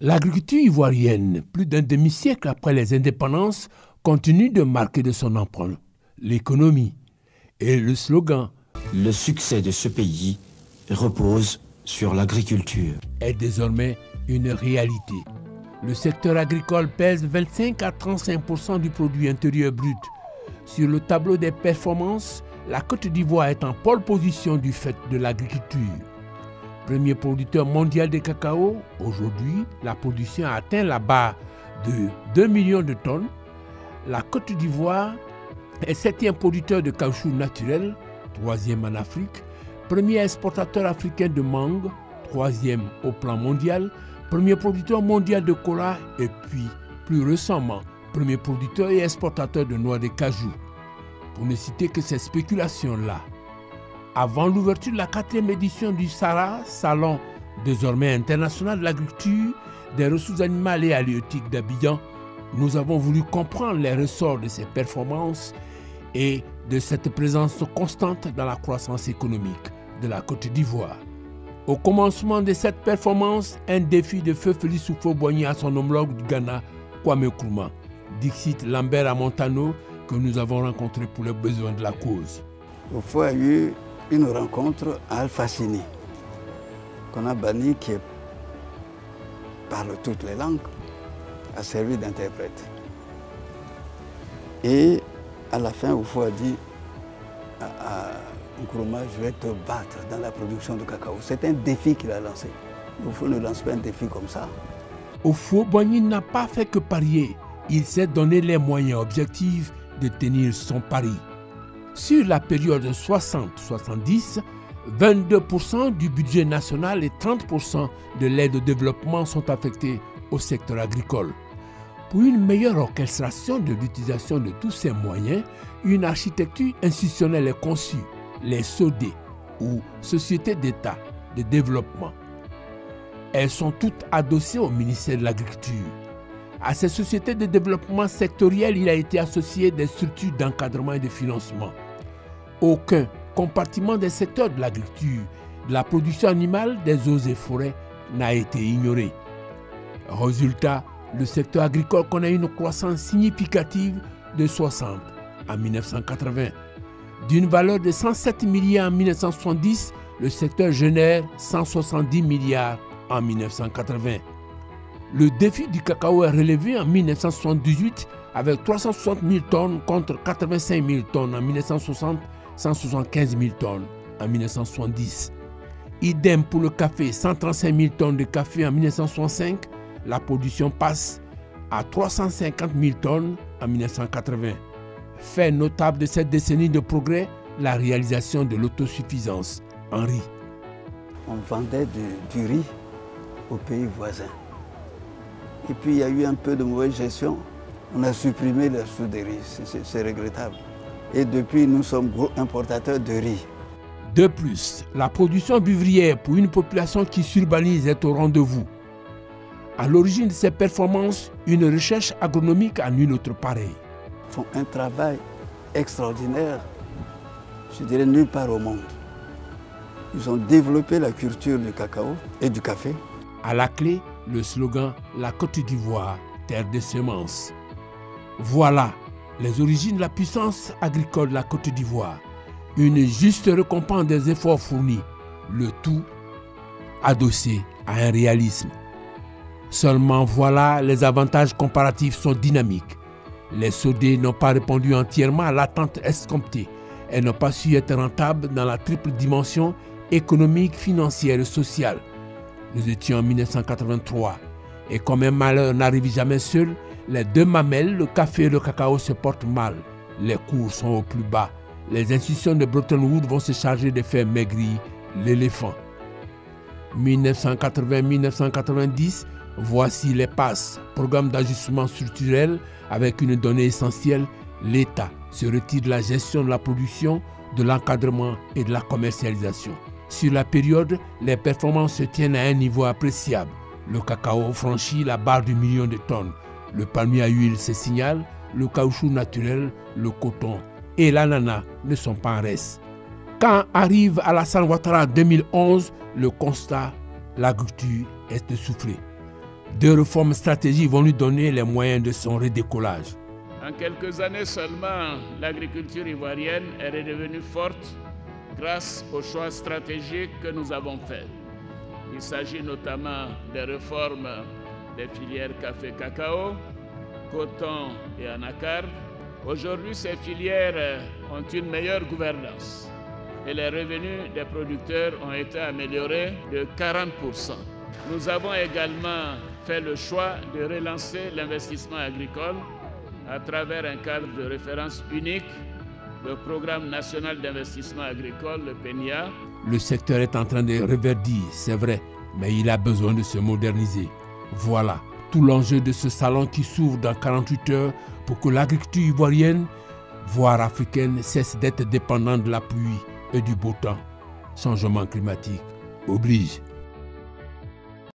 L'agriculture ivoirienne, plus d'un demi-siècle après les indépendances, continue de marquer de son empreinte l'économie. Et le slogan « Le succès de ce pays repose sur l'agriculture » est désormais une réalité. Le secteur agricole pèse 25 à 35% du produit intérieur brut. Sur le tableau des performances, la Côte d'Ivoire est en pole position du fait de l'agriculture. Premier producteur mondial de cacao, aujourd'hui, la production a atteint la barre de 2 millions de tonnes. La Côte d'Ivoire est 7e producteur de caoutchouc naturel, 3e en Afrique, premier exportateur africain de mangue, 3e au plan mondial, premier producteur mondial de cola et puis, plus récemment, premier producteur et exportateur de noix de cajou. Pour ne citer que ces spéculations-là. Avant l'ouverture de la 4e édition du SARA, Salon désormais international de l'agriculture, des ressources animales et halieutiques d'Abidjan, nous avons voulu comprendre les ressorts de ces performances et de cette présence constante dans la croissance économique de la Côte d'Ivoire. Au commencement de cette performance, un défi de Feu Félix Houphouët-Boigny à son homologue du Ghana, Kwame Nkrumah, dixit Lambert Amontano, que nous avons rencontré pour les besoins de la cause. Houphouët a eu une rencontre à Al-Fassini, qu'on a banni, qui parle toutes les langues, a servi d'interprète. Et à la fin, Houphouët a dit à Nkrumah, je vais te battre dans la production de cacao. C'est un défi qu'il a lancé. Houphouët ne lance pas un défi comme ça. Houphouët-Boigny n'a pas fait que parier. Il s'est donné les moyens objectifs de tenir son pari. Sur la période 60-70, 22% du budget national et 30% de l'aide au développement sont affectés au secteur agricole. Pour une meilleure orchestration de l'utilisation de tous ces moyens, une architecture institutionnelle est conçue, les SODE, ou Sociétés d'État de développement. Elles sont toutes adossées au ministère de l'Agriculture. À ces sociétés de développement sectoriel, il a été associé des structures d'encadrement et de financement. Aucun compartiment des secteurs de l'agriculture, de la production animale, des eaux et forêts n'a été ignoré. Résultat, le secteur agricole connaît une croissance significative de 60 en 1980. D'une valeur de 107 milliards en 1970, le secteur génère 170 milliards en 1980. Le défi du cacao est relevé en 1978 avec 360 000 tonnes contre 85 000 tonnes en 1960, 175 000 tonnes en 1970. Idem pour le café, 135 000 tonnes de café en 1965, la production passe à 350 000 tonnes en 1980. Fait notable de cette décennie de progrès, la réalisation de l'autosuffisance en riz. On vendait du riz aux pays voisins. Et puis il y a eu un peu de mauvaise gestion. On a supprimé la source de riz. C'est regrettable. Et depuis, nous sommes gros importateurs de riz. De plus, la production vivrière pour une population qui s'urbanise est au rendez-vous. À l'origine de ces performances, une recherche agronomique à nul autre pareil. Ils font un travail extraordinaire, je dirais nulle part au monde. Ils ont développé la culture du cacao et du café. À la clé, le slogan « La Côte d'Ivoire, terre de semences ». Voilà les origines de la puissance agricole de la Côte d'Ivoire. Une juste récompense des efforts fournis, le tout adossé à un réalisme. Seulement voilà, les avantages comparatifs sont dynamiques. Les SODE n'ont pas répondu entièrement à l'attente escomptée. Elles n'ont pas su être rentables dans la triple dimension économique, financière et sociale. Nous étions en 1983 et comme un malheur n'arrive jamais seul, les deux mamelles, le café et le cacao se portent mal. Les cours sont au plus bas. Les institutions de Bretton Woods vont se charger de faire maigrir l'éléphant. 1980-1990, voici les passes, programme d'ajustement structurel avec une donnée essentielle, l'État se retire de la gestion de la production, de l'encadrement et de la commercialisation. Sur la période, les performances se tiennent à un niveau appréciable. Le cacao franchit la barre du million de tonnes. Le palmier à huile se signale, le caoutchouc naturel, le coton et l'ananas ne sont pas en reste. Quand arrive Alassane Ouattara en 2011, le constat, l'agriculture est essoufflée. Deux réformes stratégiques vont lui donner les moyens de son redécollage. En quelques années seulement, l'agriculture ivoirienne est redevenue forte grâce aux choix stratégiques que nous avons faits. Il s'agit notamment des réformes des filières café-cacao, coton et anacarde. Aujourd'hui, ces filières ont une meilleure gouvernance et les revenus des producteurs ont été améliorés de 40%. Nous avons également fait le choix de relancer l'investissement agricole à travers un cadre de référence unique, le Programme national d'investissement agricole, le PNIA. Le secteur est en train de reverdir, c'est vrai, mais il a besoin de se moderniser. Voilà tout l'enjeu de ce salon qui s'ouvre dans 48 heures pour que l'agriculture ivoirienne, voire africaine, cesse d'être dépendante de la pluie et du beau temps. Changement climatique oblige.